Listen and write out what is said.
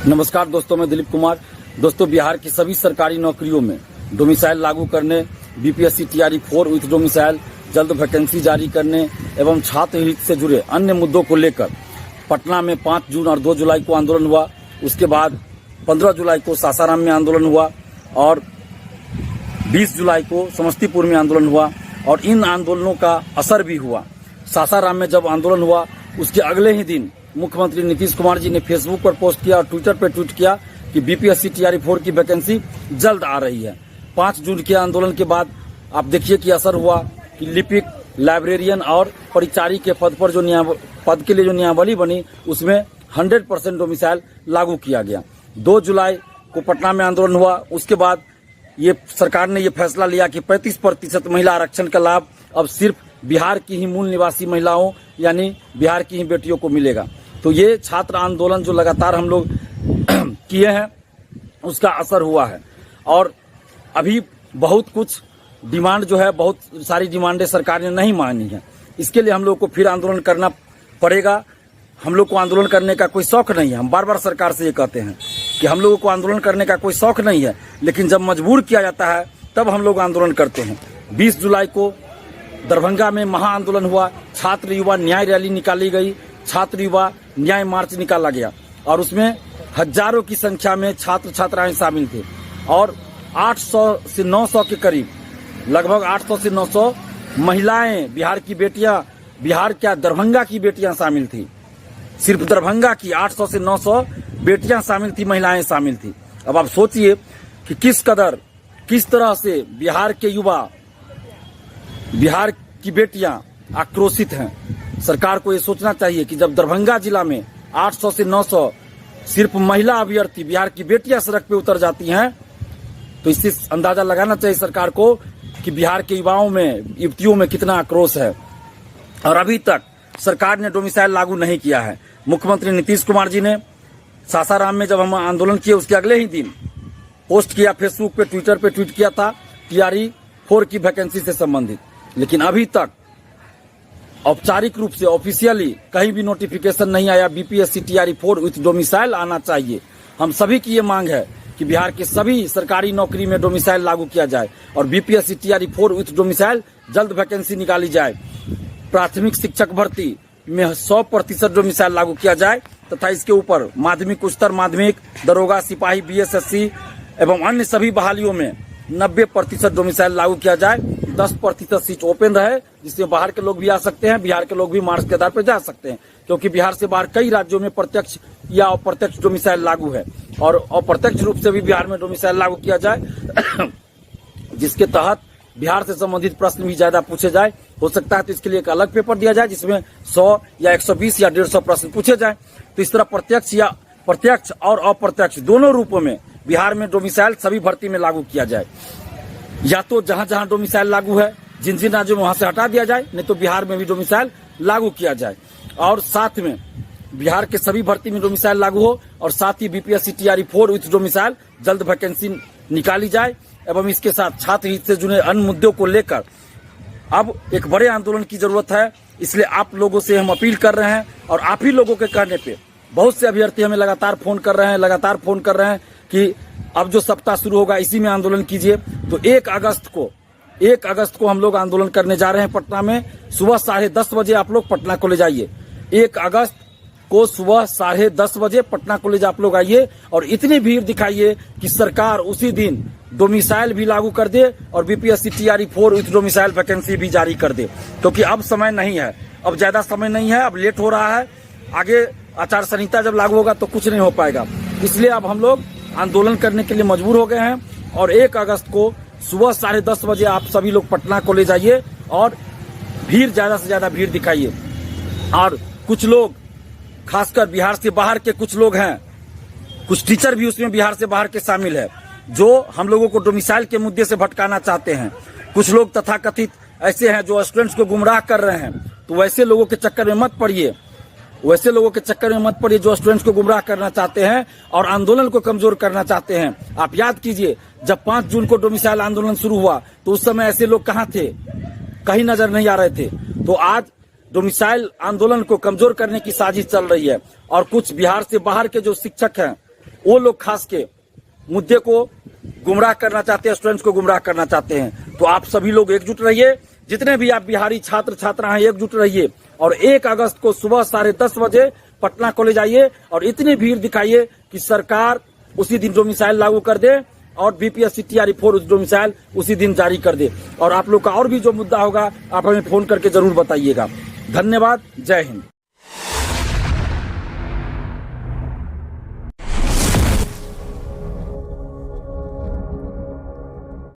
नमस्कार दोस्तों, मैं दिलीप कुमार। दोस्तों, बिहार की सभी सरकारी नौकरियों में डोमिसाइल लागू करने, बीपीएससी टीआरई 4 विथ डोमिसाइल जल्द वैकेंसी जारी करने एवं छात्र हित से जुड़े अन्य मुद्दों को लेकर पटना में 5 जून और 2 जुलाई को आंदोलन हुआ। उसके बाद 15 जुलाई को सासाराम में आंदोलन हुआ और 20 जुलाई को समस्तीपुर में आंदोलन हुआ और इन आंदोलनों का असर भी हुआ। सासाराम में जब आंदोलन हुआ उसके अगले ही दिन मुख्यमंत्री नीतीश कुमार जी ने फेसबुक पर पोस्ट किया और ट्विटर पर ट्वीट किया कि बीपीएससी टीआरई 4 की वैकेंसी जल्द आ रही है। 5 जून के आंदोलन के बाद आप देखिए कि असर हुआ कि लिपिक, लाइब्रेरियन और परिचारी के पद पर जो पद के लिए जो नियमावली बनी उसमें 100% डोमिसाइल लागू किया गया। 2 जुलाई को पटना में आंदोलन हुआ। उसके बाद ये सरकार ने ये फैसला लिया कि 35% महिला आरक्षण का लाभ अब सिर्फ बिहार की ही मूल निवासी महिलाओं यानी बिहार की ही बेटियों को मिलेगा। तो ये छात्र आंदोलन जो लगातार हम लोग किए हैं उसका असर हुआ है और अभी बहुत कुछ डिमांड जो है, बहुत सारी डिमांडें सरकार ने नहीं मानी है। इसके लिए हम लोग को फिर आंदोलन करना पड़ेगा। हम लोग को आंदोलन करने का कोई शौक नहीं है। हम बार बार सरकार से ये कहते हैं कि हम लोगों को आंदोलन करने का कोई शौक नहीं है, लेकिन जब मजबूर किया जाता है तब हम लोग आंदोलन करते हैं। 20 जुलाई को दरभंगा में महाआंदोलन हुआ। छात्र युवा न्याय रैली निकाली गई, छात्र युवा न्याय मार्च निकाला गया और उसमें हजारों की संख्या में छात्र छात्राएं शामिल थे और 800 से 900 के करीब, लगभग 800 से 900 महिलाएं, बिहार की बेटियां, बिहार क्या दरभंगा की बेटियां शामिल थी। सिर्फ दरभंगा की 800 से 900 बेटियां शामिल थी, महिलाएं शामिल थी। अब आप सोचिए कि किस तरह से बिहार के युवा, बिहार की बेटियां आक्रोशित हैं। सरकार को ये सोचना चाहिए कि जब दरभंगा जिला में 800 से 900 सिर्फ महिला अभ्यर्थी, बिहार की बेटियां सड़क पे उतर जाती हैं, तो इससे अंदाजा लगाना चाहिए सरकार को कि बिहार के युवाओं में, युवतियों में कितना आक्रोश है। और अभी तक सरकार ने डोमिसाइल लागू नहीं किया है। मुख्यमंत्री नीतीश कुमार जी ने सासाराम में जब हम आंदोलन किए उसके अगले ही दिन पोस्ट किया, फेसबुक पे, ट्विटर पे ट्वीट किया था टीआरई 4 की वैकेंसी से संबंधित, लेकिन अभी तक औपचारिक रूप से ऑफिशियली कहीं भी नोटिफिकेशन नहीं आया। बीपीएससी टीआरई 4 विथ डोमिसाइल आना चाहिए। हम सभी की ये मांग है कि बिहार के सभी सरकारी नौकरी में डोमिसाइल लागू किया जाए और बीपीएससी टीआरई 4 विथ डोमिसाइल जल्द वैकेंसी निकाली जाए। प्राथमिक शिक्षक भर्ती में 100% डोमिसाइल लागू किया जाए तथा इसके ऊपर माध्यमिक, उच्चतर माध्यमिक, दरोगा, सिपाही, बीएसएससी एवं अन्य सभी बहालियों में 90% डोमिसाइल लागू किया जाए। 10% सीट ओपन रहे जिसमें बाहर के लोग भी आ सकते हैं, बिहार के लोग भी मार्क्स के आधार पर जा सकते हैं, क्योंकि बिहार से बाहर कई राज्यों में प्रत्यक्ष या अप्रत्यक्ष डोमिसाइल लागू है और अप्रत्यक्ष रूप से भी बिहार में डोमिसाइल लागू किया जाए जिसके तहत बिहार से संबंधित प्रश्न भी ज्यादा पूछे जाए। हो सकता है तो इसके लिए एक अलग पेपर दिया जाए जिसमें 100 या 120 या 150 प्रश्न पूछे जाए। तो इस तरह प्रत्यक्ष और अप्रत्यक्ष दोनों रूपों में बिहार में डोमिसाइल सभी भर्ती में लागू किया जाए। या तो जहां जहां डोमिसाइल लागू है, जिन जिन राज्यों में वहां से हटा दिया जाए, नहीं तो बिहार में भी डोमिसाइल लागू किया जाए और साथ में बिहार के सभी भर्ती में डोमिसाइल लागू हो और साथ ही बीपीएससी टीआरई 4 विथ डोमिसाइल जल्द वैकेंसी निकाली जाए एवं इसके साथ छात्र हित से जुड़े अन्य मुद्दों को लेकर अब एक बड़े आंदोलन की जरूरत है। इसलिए आप लोगों से हम अपील कर रहे हैं और आप ही लोगों के कहने पे बहुत से अभ्यर्थी हमें लगातार फोन कर रहे हैं कि अब जो सप्ताह शुरू होगा इसी में आंदोलन कीजिए। तो 1 अगस्त को हम लोग आंदोलन करने जा रहे हैं पटना में। सुबह 10:30 बजे आप लोग पटना कॉलेज आइए। 1 अगस्त को सुबह 10:30 बजे पटना कॉलेज आप लोग आइए और इतनी भीड़ दिखाइए कि सरकार उसी दिन डोमिसाइल भी लागू कर दे और BPSC TRE 4 with domicile vacancy भी जारी कर दे, क्योंकि अब समय नहीं है, अब ज्यादा समय नहीं है, अब लेट हो रहा है। आगे आचार संहिता जब लागू होगा तो कुछ नहीं हो पाएगा। इसलिए अब हम लोग आंदोलन करने के लिए मजबूर हो गए हैं और 1 अगस्त को सुबह 10:30 बजे आप सभी लोग पटना कॉलेज आइए और ज्यादा से ज्यादा भीड़ दिखाइए। और कुछ लोग, खासकर बिहार से बाहर के कुछ लोग हैं, कुछ टीचर भी उसमें बिहार से बाहर के शामिल है, जो हम लोगों को डोमिसाइल के मुद्दे से भटकाना चाहते हैं। कुछ लोग तथाकथित ऐसे हैं जो स्टूडेंट्स को गुमराह कर रहे हैं। तो वैसे लोगों के चक्कर में मत पड़िए, जो स्टूडेंट्स को गुमराह करना चाहते हैं और आंदोलन को कमजोर करना चाहते हैं। आप याद कीजिए, जब 5 जून को डोमिसाइल आंदोलन शुरू हुआ तो उस समय ऐसे लोग कहाँ थे, कहीं नजर नहीं आ रहे थे। तो आज डोमिसाइल आंदोलन को कमजोर करने की साजिश चल रही है और कुछ बिहार से बाहर के जो शिक्षक हैं, वो लोग खास के मुद्दे को गुमराह करना चाहते हैं, स्टूडेंट्स को गुमराह करना चाहते हैं। तो आप सभी लोग एकजुट रहिए, जितने भी आप बिहारी छात्र छात्रा हैं एकजुट रहिए और 1 अगस्त को सुबह 10:30 बजे पटना कॉलेज आइए और इतनी भीड़ दिखाइए कि सरकार उसी दिन डोमिसाइल लागू कर दे और बीपीएससी टीआरई 4 डोमिसाइल उसी दिन जारी कर दे। और आप लोग का और भी जो मुद्दा होगा आप हमें फोन करके जरूर बताइएगा। धन्यवाद। जय हिंद।